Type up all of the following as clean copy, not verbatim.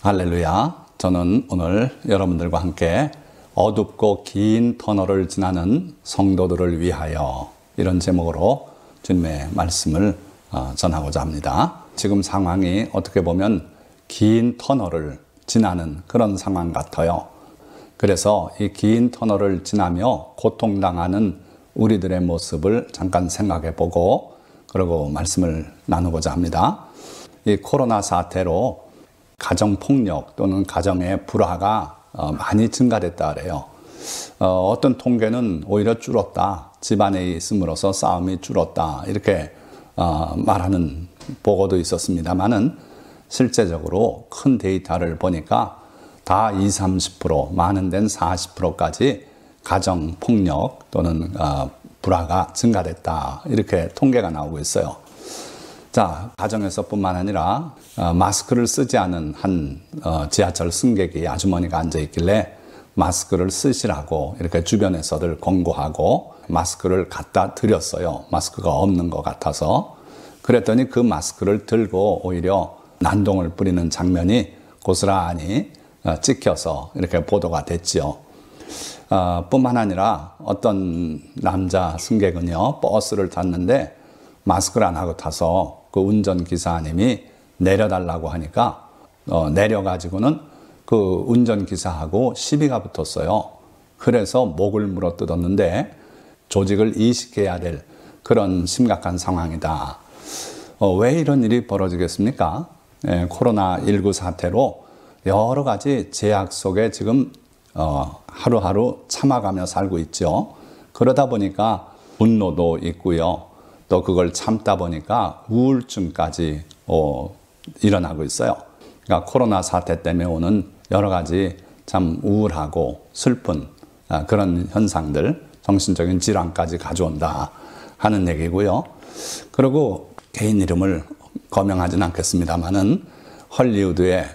할렐루야. 저는 오늘 여러분들과 함께 어둡고 긴 터널을 지나는 성도들을 위하여 이런 제목으로 주님의 말씀을 전하고자 합니다. 지금 상황이 어떻게 보면 긴 터널을 지나는 그런 상황 같아요. 그래서 이 긴 터널을 지나며 고통당하는 우리들의 모습을 잠깐 생각해 보고 그리고 말씀을 나누고자 합니다. 이 코로나 사태로 가정폭력 또는 가정의 불화가 많이 증가됐다 그래요. 어떤 통계는 오히려 줄었다. 집안에 있음으로써 싸움이 줄었다. 이렇게 말하는 보고도 있었습니다만은 실제적으로 큰 데이터를 보니까 다 20-30%, 많은 데는 40%까지 가정폭력 또는 불화가 증가됐다. 이렇게 통계가 나오고 있어요. 자, 가정에서뿐만 아니라 마스크를 쓰지 않은 한 지하철 승객이 아주머니가 앉아 있길래 마스크를 쓰시라고 이렇게 주변에서들 권고하고 마스크를 갖다 드렸어요. 마스크가 없는 것 같아서. 그랬더니 그 마스크를 들고 오히려 난동을 부리는 장면이 고스란히 찍혀서 이렇게 보도가 됐지요. 뿐만 아니라 어떤 남자 승객은요, 버스를 탔는데 마스크를 안 하고 타서 그 운전기사님이 내려달라고 하니까 내려가지고는 그 운전기사하고 시비가 붙었어요. 그래서 목을 물어뜯었는데 조직을 이식해야 될 그런 심각한 상황이다. 왜 이런 일이 벌어지겠습니까? 코로나19 사태로 여러 가지 제약 속에 지금 하루하루 참아가며 살고 있죠. 그러다 보니까 분노도 있고요. 또 그걸 참다 보니까 우울증까지 일어나고 있어요. 그러니까 코로나 사태 때문에 오는 여러 가지 참 우울하고 슬픈 그런 현상들, 정신적인 질환까지 가져온다 하는 얘기고요. 그리고 개인 이름을 거명하지는 않겠습니다만은 헐리우드의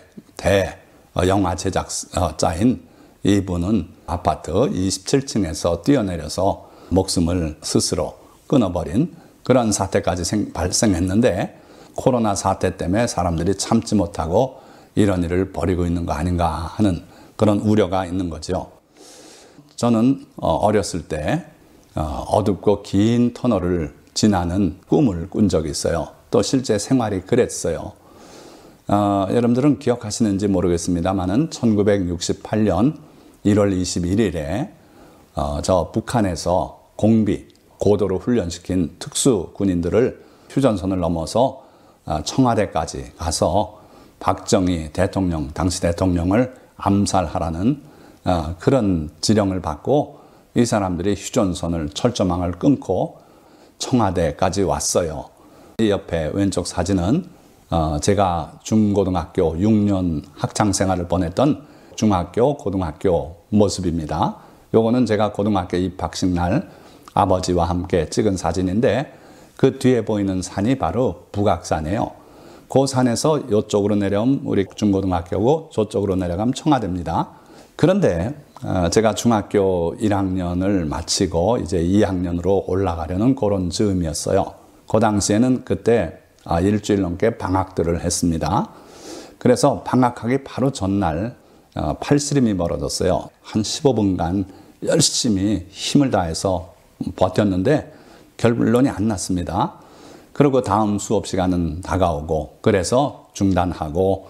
영화 제작자인 이분은 아파트 27층에서 뛰어내려서 목숨을 스스로 끊어버린 그런 사태까지 발생했는데 코로나 사태 때문에 사람들이 참지 못하고 이런 일을 벌이고 있는 거 아닌가 하는 그런 우려가 있는 거죠. 저는 어렸을 때 어둡고 긴 터널을 지나는 꿈을 꾼 적이 있어요. 또 실제 생활이 그랬어요. 여러분들은 기억하시는지 모르겠습니다만은 1968년 1월 21일에 저 북한에서 공비 고도로 훈련시킨 특수 군인들을 휴전선을 넘어서 청와대까지 가서 박정희 대통령, 당시 대통령을 암살하라는 그런 지령을 받고 이 사람들이 휴전선을 철조망을 끊고 청와대까지 왔어요. 이 옆에 왼쪽 사진은 제가 중고등학교 6년 학창생활을 보냈던 중학교, 고등학교 모습입니다. 요거는 제가 고등학교 입학식 날 아버지와 함께 찍은 사진인데 그 뒤에 보이는 산이 바로 북악산이에요. 그 산에서 이쪽으로 내려오면 우리 중고등학교고 저쪽으로 내려가면 청와대입니다. 그런데 제가 중학교 1학년을 마치고 이제 2학년으로 올라가려는 그런 즈음이었어요. 그 당시에는 그때 일주일 넘게 방학들을 했습니다. 그래서 방학하기 바로 전날 팔씨름이 벌어졌어요. 한 15분간 열심히 힘을 다해서 버텼는데 결론이 안 났습니다. 그리고 다음 수업 시간은 다가오고 그래서 중단하고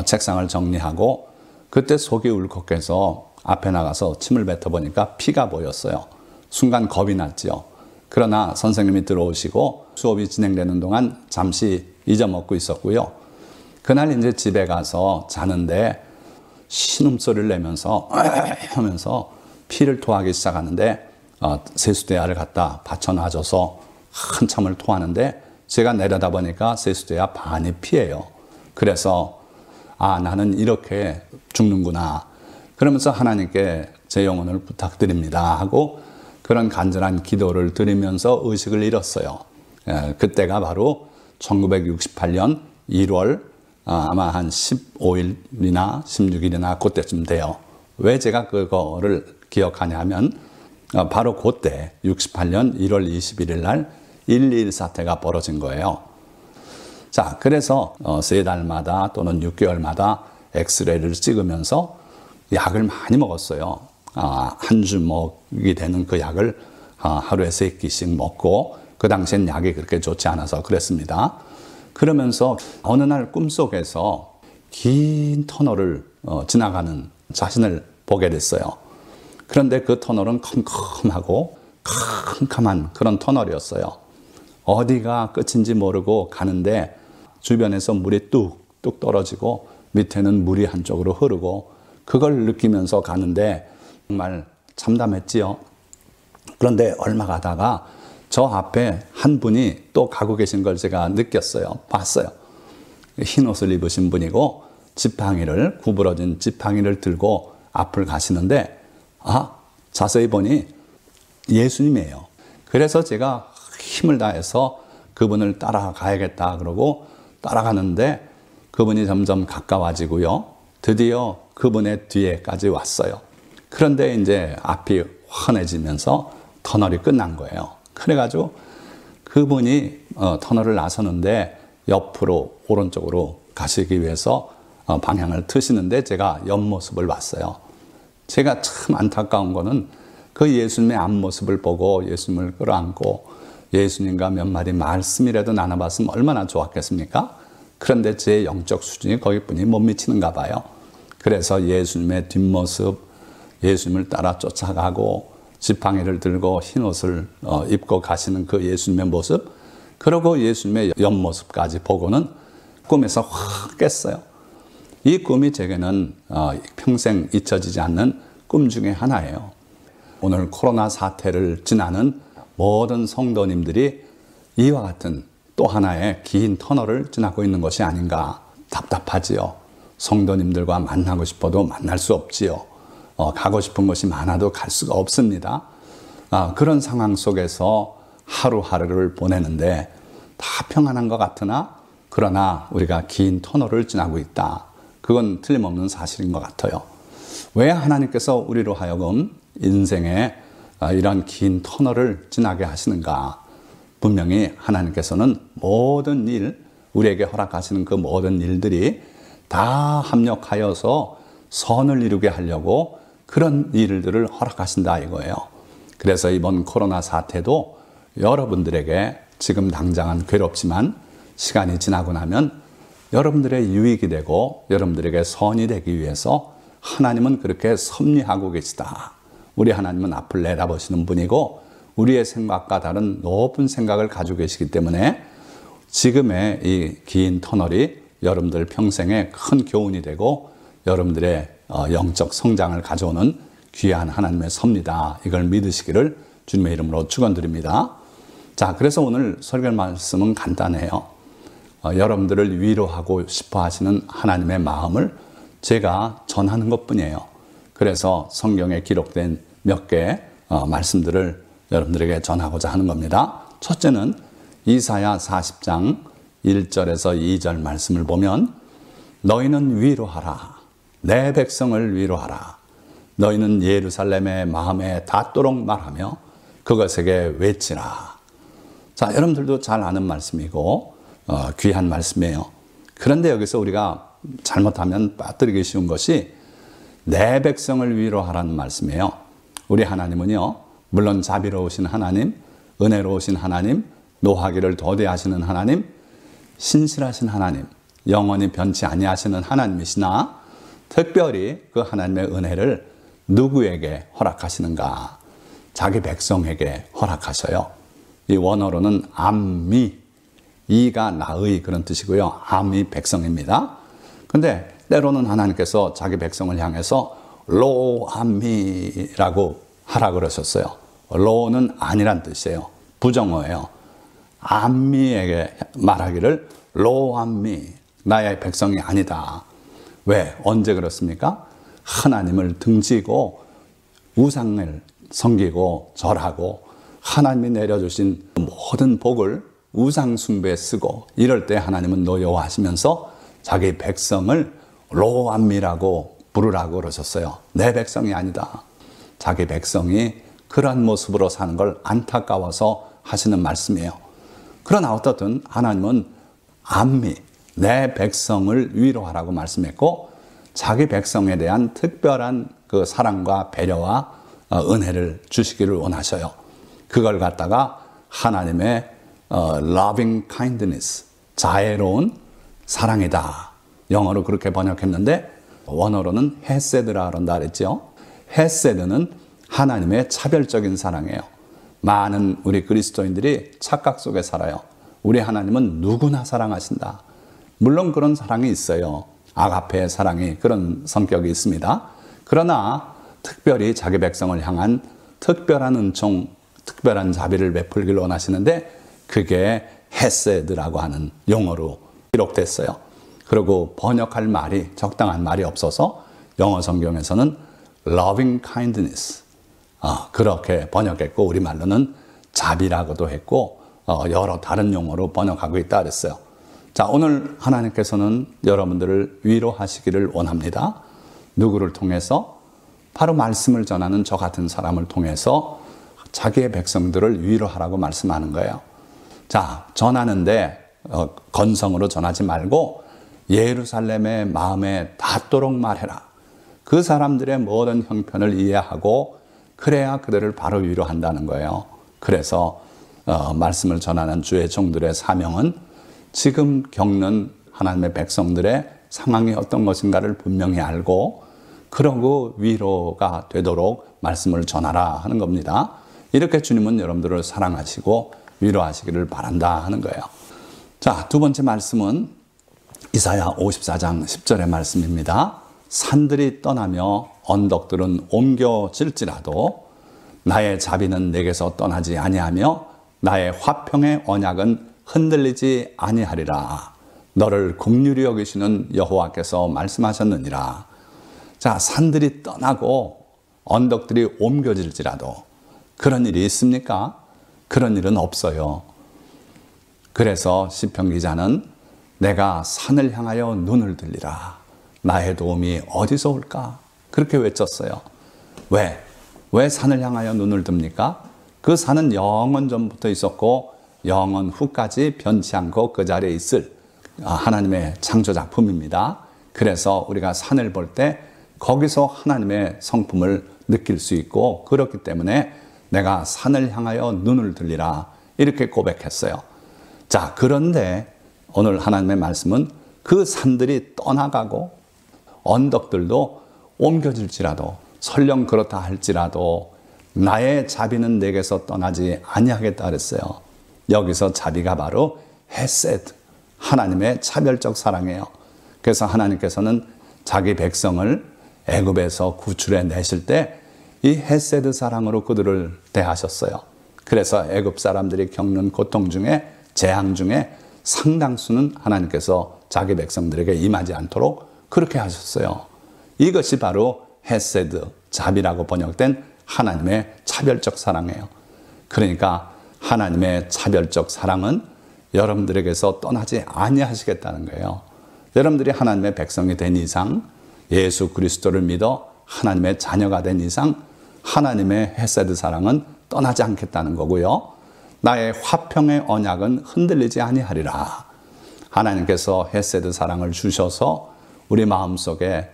책상을 정리하고 그때 속이 울컥해서 앞에 나가서 침을 뱉어보니까 피가 보였어요. 순간 겁이 났지요. 그러나 선생님이 들어오시고 수업이 진행되는 동안 잠시 잊어먹고 있었고요. 그날 이제 집에 가서 자는데 신음소리를 내면서 하면서 피를 토하기 시작하는데 세수대야를 갖다 받쳐놔줘서 한참을 토하는데 제가 내려다 보니까 세수대야 반이 피예요. 그래서 나는 이렇게 죽는구나. 그러면서 하나님께 제 영혼을 부탁드립니다 하고 그런 간절한 기도를 드리면서 의식을 잃었어요. 그때가 바로 1968년 1월 아마 한 15일이나 16일이나 그때쯤 돼요. 왜 제가 그거를 기억하냐면 바로 그때 68년 1월 21일 날 1.2.1 사태가 벌어진 거예요. 자, 그래서 3달마다 또는 6개월마다 엑스레이를 찍으면서 약을 많이 먹었어요. 한 주먹이 되는 그 약을 하루에 3끼씩 먹고, 그 당시엔 약이 그렇게 좋지 않아서 그랬습니다. 그러면서 어느 날 꿈속에서 긴 터널을 지나가는 자신을 보게 됐어요. 그런데 그 터널은 컴컴하고 캄캄한 그런 터널이었어요. 어디가 끝인지 모르고 가는데 주변에서 물이 뚝뚝 떨어지고 밑에는 물이 한쪽으로 흐르고, 그걸 느끼면서 가는데 정말 참담했지요. 그런데 얼마 가다가 저 앞에 한 분이 또 가고 계신 걸 제가 느꼈어요. 봤어요. 흰 옷을 입으신 분이고 지팡이를, 구부러진 지팡이를 들고 앞을 가시는데, 자세히 보니 예수님이에요. 그래서 제가 힘을 다해서 그분을 따라가야겠다 그러고 따라가는데 그분이 점점 가까워지고요. 드디어 그분의 뒤에까지 왔어요. 그런데 이제 앞이 환해지면서 터널이 끝난 거예요. 그래가지고 그분이 터널을 나서는데 옆으로 오른쪽으로 가시기 위해서 방향을 트시는데 제가 옆모습을 봤어요. 제가 참 안타까운 거는 그 예수님의 앞모습을 보고 예수님을 끌어안고 예수님과 몇 마디 말씀이라도 나눠봤으면 얼마나 좋았겠습니까? 그런데 제 영적 수준이 거기뿐이 못 미치는가 봐요. 그래서 예수님의 뒷모습, 예수님을 따라 쫓아가고 지팡이를 들고 흰옷을 입고 가시는 그 예수님의 모습, 그리고 예수님의 옆모습까지 보고는 꿈에서 확 깼어요. 이 꿈이 제게는 평생 잊혀지지 않는 꿈 중에 하나예요. 오늘 코로나 사태를 지나는 모든 성도님들이 이와 같은 또 하나의 긴 터널을 지나고 있는 것이 아닌가. 답답하지요. 성도님들과 만나고 싶어도 만날 수 없지요. 가고 싶은 곳이 많아도 갈 수가 없습니다. 그런 상황 속에서 하루하루를 보내는데 다 평안한 것 같으나, 그러나 우리가 긴 터널을 지나고 있다. 그건 틀림없는 사실인 것 같아요. 왜 하나님께서 우리로 하여금 인생에 이런 긴 터널을 지나게 하시는가? 분명히 하나님께서는 모든 일, 우리에게 허락하시는 그 모든 일들이 다 합력하여서 선을 이루게 하려고 그런 일들을 허락하신다 이거예요. 그래서 이번 코로나 사태도 여러분들에게 지금 당장은 괴롭지만 시간이 지나고 나면 여러분들의 유익이 되고 여러분들에게 선이 되기 위해서 하나님은 그렇게 섭리하고 계시다. 우리 하나님은 앞을 내다보시는 분이고 우리의 생각과 다른 높은 생각을 가지고 계시기 때문에 지금의 이 긴 터널이 여러분들 평생에 큰 교훈이 되고 여러분들의 영적 성장을 가져오는 귀한 하나님의 섭리다. 이걸 믿으시기를 주님의 이름으로 축원드립니다. 자, 그래서 오늘 설교 말씀은 간단해요. 여러분들을 위로하고 싶어 하시는 하나님의 마음을 제가 전하는 것뿐이에요. 그래서 성경에 기록된 몇 개의 말씀들을 여러분들에게 전하고자 하는 겁니다. 첫째는 이사야 40장 1절에서 2절 말씀을 보면 너희는 위로하라. 내 백성을 위로하라. 너희는 예루살렘의 마음에 닿도록 말하며 그것에게 외치라. 자, 여러분들도 잘 아는 말씀이고 귀한 말씀이에요. 그런데 여기서 우리가 잘못하면 빠뜨리기 쉬운 것이 내 백성을 위로하라는 말씀이에요. 우리 하나님은요, 물론 자비로우신 하나님, 은혜로우신 하나님, 노하기를 도대하시는 하나님, 신실하신 하나님, 영원히 변치 아니하시는 하나님이시나 특별히 그 하나님의 은혜를 누구에게 허락하시는가? 자기 백성에게 허락하셔요. 이 원어로는 암미, 이가 나의 그런 뜻이고요. 암이 백성입니다. 근데 때로는 하나님께서 자기 백성을 향해서 로암미라고 하라 그러셨어요. 로는 아니란 뜻이에요. 부정어예요. 암미에게 말하기를 로암미, 나의 백성이 아니다. 왜? 언제 그렇습니까? 하나님을 등지고 우상을 섬기고 절하고 하나님이 내려주신 모든 복을 우상 숭배에 쓰고 이럴 때 하나님은 노여워하시면서 자기 백성을 로암미라고 부르라고 그러셨어요. 내 백성이 아니다. 자기 백성이 그러한 모습으로 사는 걸 안타까워서 하시는 말씀이에요. 그러나 어떻든 하나님은 암미, 내 백성을 위로하라고 말씀했고 자기 백성에 대한 특별한 그 사랑과 배려와 은혜를 주시기를 원하셔요. 그걸 갖다가 하나님의 loving kindness, 자애로운 사랑이다. 영어로 그렇게 번역했는데 원어로는 헤세드라 그런다 그랬죠. 헤세드는 하나님의 차별적인 사랑이에요. 많은 우리 그리스도인들이 착각 속에 살아요. 우리 하나님은 누구나 사랑하신다. 물론 그런 사랑이 있어요. 아가페의 사랑이 그런 성격이 있습니다. 그러나 특별히 자기 백성을 향한 특별한 은총, 특별한 자비를 베풀기를 원하시는데 그게 헤세드라고 하는 용어로 기록됐어요. 그리고 번역할 말이 적당한 말이 없어서 영어 성경에서는 loving kindness 그렇게 번역했고 우리말로는 자비라고도 했고 여러 다른 용어로 번역하고 있다 그랬어요. 자, 오늘 하나님께서는 여러분들을 위로하시기를 원합니다. 누구를 통해서? 바로 말씀을 전하는 저 같은 사람을 통해서 자기의 백성들을 위로하라고 말씀하는 거예요. 자, 전하는데 건성으로 전하지 말고 예루살렘의 마음에 닿도록 말해라. 그 사람들의 모든 형편을 이해하고 그래야 그들을 바로 위로한다는 거예요. 그래서 말씀을 전하는 주의 종들의 사명은 지금 겪는 하나님의 백성들의 상황이 어떤 것인가를 분명히 알고 그러고 위로가 되도록 말씀을 전하라 하는 겁니다. 이렇게 주님은 여러분들을 사랑하시고 위로하시기를 바란다 하는 거예요. 자, 두 번째 말씀은 이사야 54장 10절의 말씀입니다. 산들이 떠나며 언덕들은 옮겨질지라도 나의 자비는 내게서 떠나지 아니하며 나의 화평의 언약은 흔들리지 아니하리라. 너를 긍휼히 여기시는 여호와께서 말씀하셨느니라. 자, 산들이 떠나고 언덕들이 옮겨질지라도 그런 일이 있습니까? 그런 일은 없어요. 그래서 시편 기자는 내가 산을 향하여 눈을 들리라. 나의 도움이 어디서 올까? 그렇게 외쳤어요. 왜 산을 향하여 눈을 듭니까? 그 산은 영원 전부터 있었고 영원 후까지 변치 않고 그 자리에 있을 하나님의 창조 작품입니다. 그래서 우리가 산을 볼 때 거기서 하나님의 성품을 느낄 수 있고 그렇기 때문에 내가 산을 향하여 눈을 들리라 이렇게 고백했어요. 자, 그런데 오늘 하나님의 말씀은 그 산들이 떠나가고 언덕들도 옮겨질지라도 설령 그렇다 할지라도 나의 자비는 내게서 떠나지 아니하겠다 그랬어요. 여기서 자비가 바로 헤세드, 하나님의 차별적 사랑이에요. 그래서 하나님께서는 자기 백성을 애굽에서 구출해 내실 때 이 헤세드 사랑으로 그들을 대하셨어요. 그래서 애굽 사람들이 겪는 고통 중에 재앙 중에 상당수는 하나님께서 자기 백성들에게 임하지 않도록 그렇게 하셨어요. 이것이 바로 헤세드, 자비라고 번역된 하나님의 차별적 사랑이에요. 그러니까 하나님의 차별적 사랑은 여러분들에게서 떠나지 아니하시겠다는 거예요. 여러분들이 하나님의 백성이 된 이상, 예수 그리스도를 믿어 하나님의 자녀가 된 이상 하나님의 헤세드 사랑은 떠나지 않겠다는 거고요. 나의 화평의 언약은 흔들리지 아니하리라. 하나님께서 헤세드 사랑을 주셔서 우리 마음속에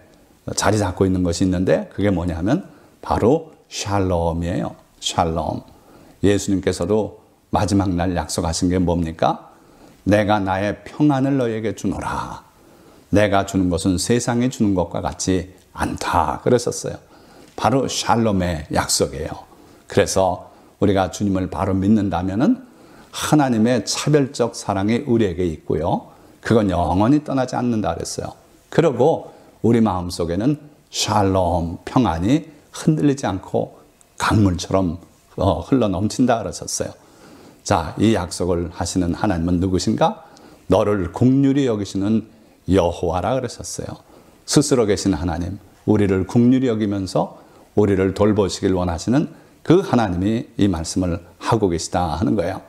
자리 잡고 있는 것이 있는데 그게 뭐냐면 바로 샬롬이에요. 샬롬. 예수님께서도 마지막 날 약속하신 게 뭡니까? 내가 나의 평안을 너에게 주노라. 내가 주는 것은 세상이 주는 것과 같지 않다. 그랬었어요. 바로 샬롬의 약속이에요. 그래서 우리가 주님을 바로 믿는다면은 하나님의 차별적 사랑이 우리에게 있고요. 그건 영원히 떠나지 않는다 그랬어요. 그리고 우리 마음속에는 샬롬, 평안이 흔들리지 않고 강물처럼 흘러 넘친다 그러셨어요. 자, 이 약속을 하시는 하나님은 누구신가? 너를 긍휼히 여기시는 여호와라 그러셨어요. 스스로 계신 하나님, 우리를 긍휼히 여기면서 우리를 돌보시길 원하시는 그 하나님이 이 말씀을 하고 계시다 하는 거예요.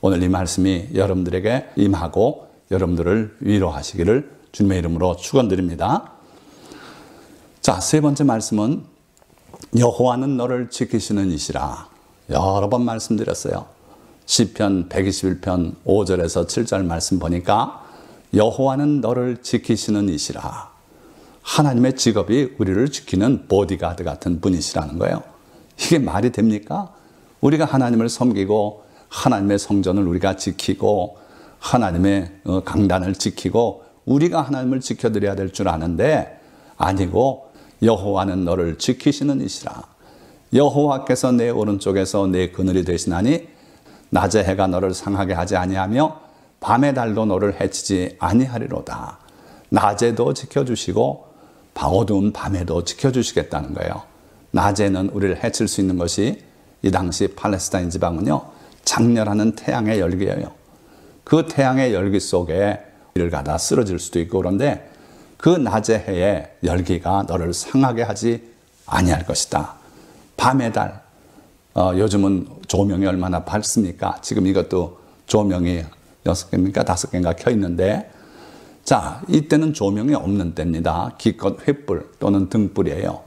오늘 이 말씀이 여러분들에게 임하고 여러분들을 위로하시기를 주님의 이름으로 축원드립니다. 자, 세 번째 말씀은 여호와는 너를 지키시는 이시라. 여러 번 말씀드렸어요. 시편 121편 5절에서 7절 말씀 보니까 여호와는 너를 지키시는 이시라. 하나님의 직업이 우리를 지키는 보디가드 같은 분이시라는 거예요. 이게 말이 됩니까? 우리가 하나님을 섬기고 하나님의 성전을 우리가 지키고 하나님의 강단을 지키고 우리가 하나님을 지켜드려야 될 줄 아는데 아니고 여호와는 너를 지키시는 이시라. 여호와께서 내 오른쪽에서 내 그늘이 되시나니 낮의 해가 너를 상하게 하지 아니하며 밤의 달도 너를 해치지 아니하리로다. 낮에도 지켜주시고 어두운 밤에도 지켜주시겠다는 거예요. 낮에는 우리를 해칠 수 있는 것이 이 당시 팔레스타인 지방은요, 장렬하는 태양의 열기예요. 그 태양의 열기 속에 이를 가다 쓰러질 수도 있고 그런데 그 낮의 해의 열기가 너를 상하게 하지 아니할 것이다. 밤의 달, 요즘은 조명이 얼마나 밝습니까? 지금 이것도 조명이 6개입니까? 5개인가 켜 있는데, 자, 이때는 조명이 없는 때입니다. 기껏 횃불 또는 등불이에요.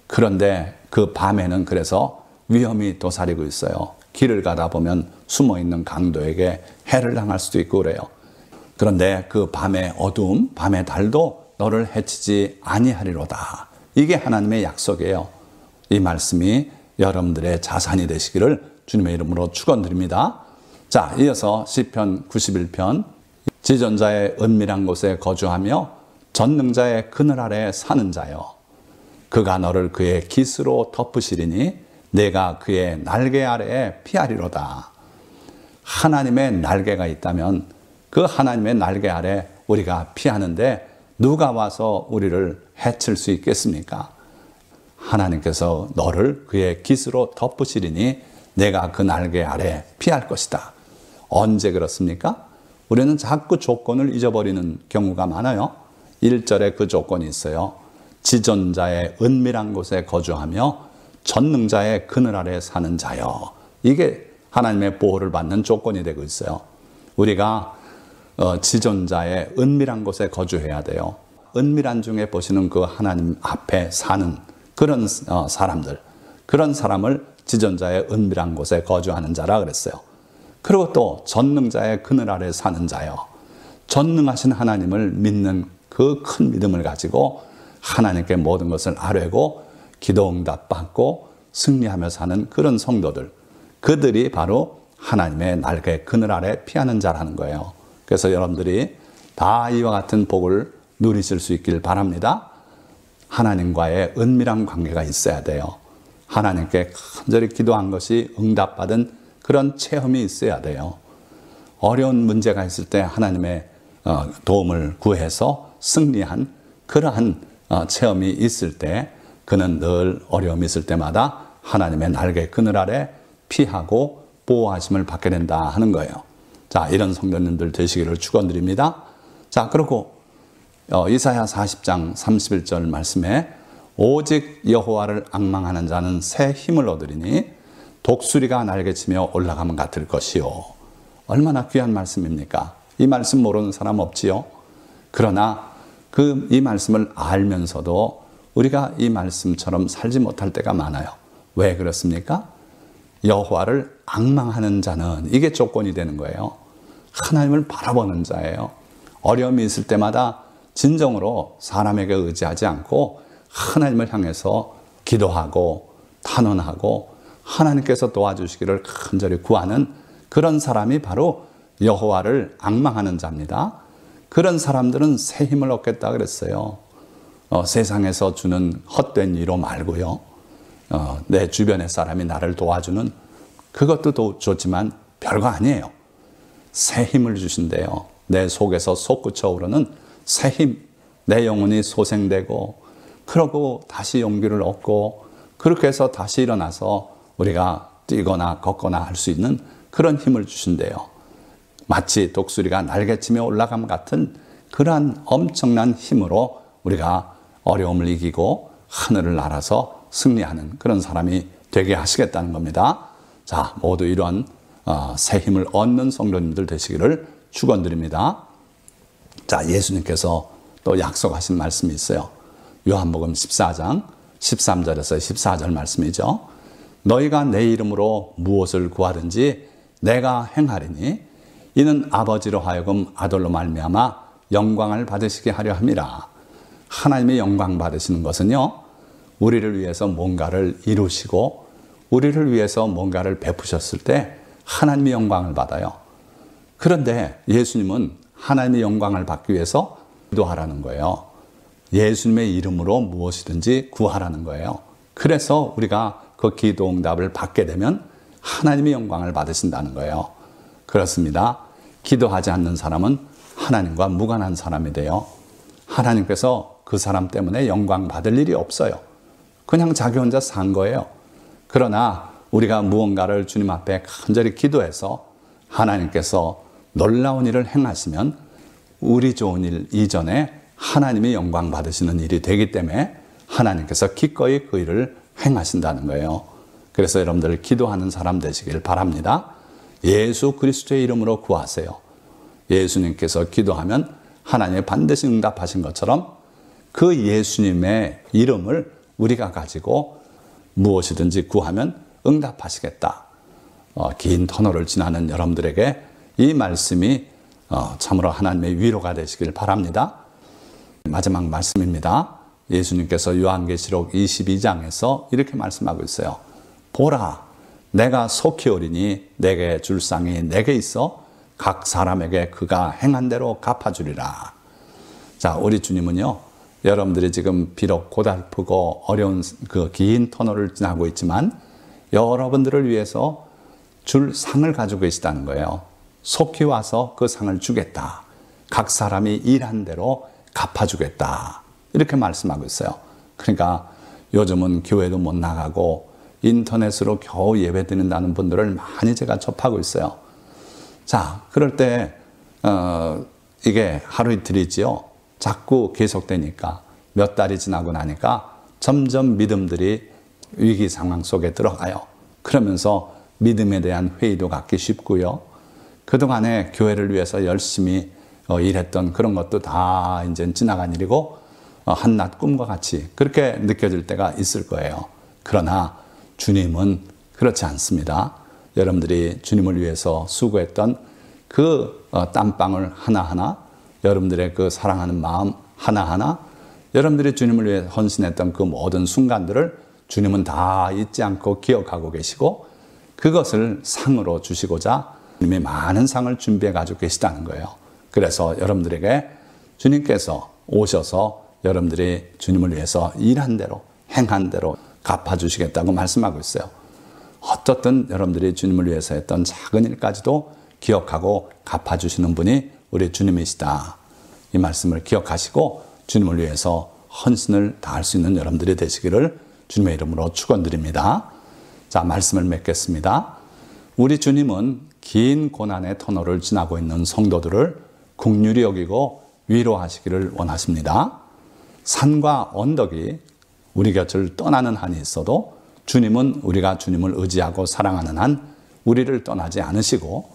그런데 그 밤에는 그래서 위험이 도사리고 있어요. 길을 가다 보면 숨어있는 강도에게 해를 당할 수도 있고 그래요. 그런데 그 밤의 어두움, 밤의 달도 너를 해치지 아니하리로다. 이게 하나님의 약속이에요. 이 말씀이 여러분들의 자산이 되시기를 주님의 이름으로 축원드립니다. 자, 이어서 시편 91편 지존자의 은밀한 곳에 거주하며 전능자의 그늘 아래 사는 자여, 그가 너를 그의 깃으로 덮으시리니 내가 그의 날개 아래에 피하리로다. 하나님의 날개가 있다면 그 하나님의 날개 아래 우리가 피하는데 누가 와서 우리를 해칠 수 있겠습니까? 하나님께서 너를 그의 깃으로 덮으시리니 내가 그 날개 아래 피할 것이다. 언제 그렇습니까? 우리는 자꾸 조건을 잊어버리는 경우가 많아요. 1절에 그 조건이 있어요. 지존자의 은밀한 곳에 거주하며 전능자의 그늘 아래 사는 자여. 이게 하나님의 보호를 받는 조건이 되고 있어요. 우리가 지존자의 은밀한 곳에 거주해야 돼요. 은밀한 중에 보시는 그 하나님 앞에 사는 그런 사람들, 그런 사람을 지존자의 은밀한 곳에 거주하는 자라 그랬어요. 그리고 또 전능자의 그늘 아래 사는 자요. 전능하신 하나님을 믿는 그 큰 믿음을 가지고 하나님께 모든 것을 아뢰고 기도응답 받고 승리하며 사는 그런 성도들, 그들이 바로 하나님의 날개 그늘 아래 피하는 자라는 거예요. 그래서 여러분들이 다 이와 같은 복을 누리실 수 있길 바랍니다. 하나님과의 은밀한 관계가 있어야 돼요. 하나님께 간절히 기도한 것이 응답받은 그런 체험이 있어야 돼요. 어려운 문제가 있을 때 하나님의 도움을 구해서 승리한 그러한 체험이 있을 때 그는 늘 어려움이 있을 때마다 하나님의 날개 그늘 아래 피하고 보호하심을 받게 된다 하는 거예요. 자, 이런 성도님들 되시기를 축원드립니다. 자, 그리고 이사야 40장 31절 말씀에 오직 여호와를 앙망하는 자는 새 힘을 얻으리니 독수리가 날개치며 올라가면 같을 것이요. 얼마나 귀한 말씀입니까? 이 말씀 모르는 사람 없지요? 그러나 이 말씀을 알면서도 우리가 이 말씀처럼 살지 못할 때가 많아요. 왜 그렇습니까? 여호와를 앙망하는 자는 이게 조건이 되는 거예요. 하나님을 바라보는 자예요. 어려움이 있을 때마다 진정으로 사람에게 의지하지 않고 하나님을 향해서 기도하고 탄원하고 하나님께서 도와주시기를 간절히 구하는 그런 사람이 바로 여호와를 앙망하는 자입니다. 그런 사람들은 새 힘을 얻겠다 그랬어요. 세상에서 주는 헛된 위로 말고요. 내 주변의 사람이 나를 도와주는 그것도 좋지만 별거 아니에요. 새 힘을 주신대요. 내 속에서 솟구쳐 오르는 새 힘, 내 영혼이 소생되고 그러고 다시 용기를 얻고 그렇게 해서 다시 일어나서 우리가 뛰거나 걷거나 할 수 있는 그런 힘을 주신대요. 마치 독수리가 날개치며 올라감 같은 그러한 엄청난 힘으로 우리가 어려움을 이기고 하늘을 날아서 승리하는 그런 사람이 되게 하시겠다는 겁니다. 자, 모두 이러한 새 힘을 얻는 성도님들 되시기를 축원드립니다. 자, 예수님께서 또 약속하신 말씀이 있어요. 요한복음 14장 13절에서 14절 말씀이죠. 너희가 내 이름으로 무엇을 구하든지 내가 행하리니 이는 아버지로 하여금 아들로 말미암아 영광을 받으시게 하려 함이라. 하나님의 영광 받으시는 것은요, 우리를 위해서 뭔가를 이루시고 우리를 위해서 뭔가를 베푸셨을 때 하나님의 영광을 받아요. 그런데 예수님은 하나님의 영광을 받기 위해서 기도하라는 거예요. 예수님의 이름으로 무엇이든지 구하라는 거예요. 그래서 우리가 그 기도 응답을 받게 되면 하나님의 영광을 받으신다는 거예요. 그렇습니다. 기도하지 않는 사람은 하나님과 무관한 사람이 돼요. 하나님께서 그 사람 때문에 영광 받을 일이 없어요. 그냥 자기 혼자 산 거예요. 그러나 우리가 무언가를 주님 앞에 간절히 기도해서 하나님께서 놀라운 일을 행하시면 우리 좋은 일 이전에 하나님의 영광 받으시는 일이 되기 때문에 하나님께서 기꺼이 그 일을 행하신다는 거예요. 그래서 여러분들 기도하는 사람 되시길 바랍니다. 예수 그리스도의 이름으로 구하세요. 예수님께서 기도하면 하나님이 반드시 응답하신 것처럼 그 예수님의 이름을 우리가 가지고 무엇이든지 구하면 응답하시겠다. 긴 터널을 지나는 여러분들에게 이 말씀이 참으로 하나님의 위로가 되시길 바랍니다. 마지막 말씀입니다. 예수님께서 요한계시록 22장에서 이렇게 말씀하고 있어요. 보라, 내가 속히 오리니 내게 줄 상이 내게 있어 각 사람에게 그가 행한 대로 갚아주리라. 자, 우리 주님은요, 여러분들이 지금 비록 고달프고 어려운 그 긴 터널을 지나고 있지만 여러분들을 위해서 줄 상을 가지고 계시다는 거예요. 속히 와서 그 상을 주겠다. 각 사람이 일한 대로 갚아주겠다. 이렇게 말씀하고 있어요. 그러니까 요즘은 교회도 못 나가고 인터넷으로 겨우 예배 드린다는 분들을 많이 제가 접하고 있어요. 자, 그럴 때 이게 하루 이틀이지요. 자꾸 계속되니까 몇 달이 지나고 나니까 점점 믿음들이 위기 상황 속에 들어가요. 그러면서 믿음에 대한 회의도 갖기 쉽고요. 그동안에 교회를 위해서 열심히 일했던 그런 것도 다 이제 지나간 일이고 한낱 꿈과 같이 그렇게 느껴질 때가 있을 거예요. 그러나 주님은 그렇지 않습니다. 여러분들이 주님을 위해서 수고했던 그 땀방울 하나하나, 여러분들의 그 사랑하는 마음 하나하나, 여러분들이 주님을 위해 헌신했던 그 모든 순간들을 주님은 다 잊지 않고 기억하고 계시고 그것을 상으로 주시고자 주님이 많은 상을 준비해 가지고 계시다는 거예요. 그래서 여러분들에게 주님께서 오셔서 여러분들이 주님을 위해서 일한 대로 행한 대로 갚아주시겠다고 말씀하고 있어요. 어떻든 여러분들이 주님을 위해서 했던 작은 일까지도 기억하고 갚아주시는 분이 우리 주님이시다. 이 말씀을 기억하시고 주님을 위해서 헌신을 다할 수 있는 여러분들이 되시기를 주님의 이름으로 축원드립니다. 자, 말씀을 맺겠습니다. 우리 주님은 긴 고난의 터널을 지나고 있는 성도들을 긍휼히 여기고 위로하시기를 원하십니다. 산과 언덕이 우리 곁을 떠나는 한이 있어도 주님은 우리가 주님을 의지하고 사랑하는 한 우리를 떠나지 않으시고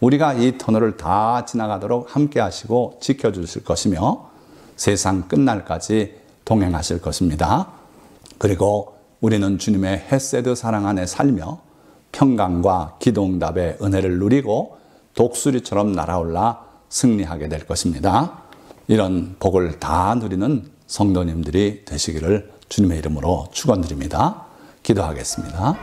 우리가 이 터널을 다 지나가도록 함께 하시고 지켜주실 것이며 세상 끝날까지 동행하실 것입니다. 그리고 우리는 주님의 헤세드 사랑 안에 살며 평강과 기도응답의 은혜를 누리고 독수리처럼 날아올라 승리하게 될 것입니다. 이런 복을 다 누리는 성도님들이 되시기를 주님의 이름으로 축원드립니다. 기도하겠습니다.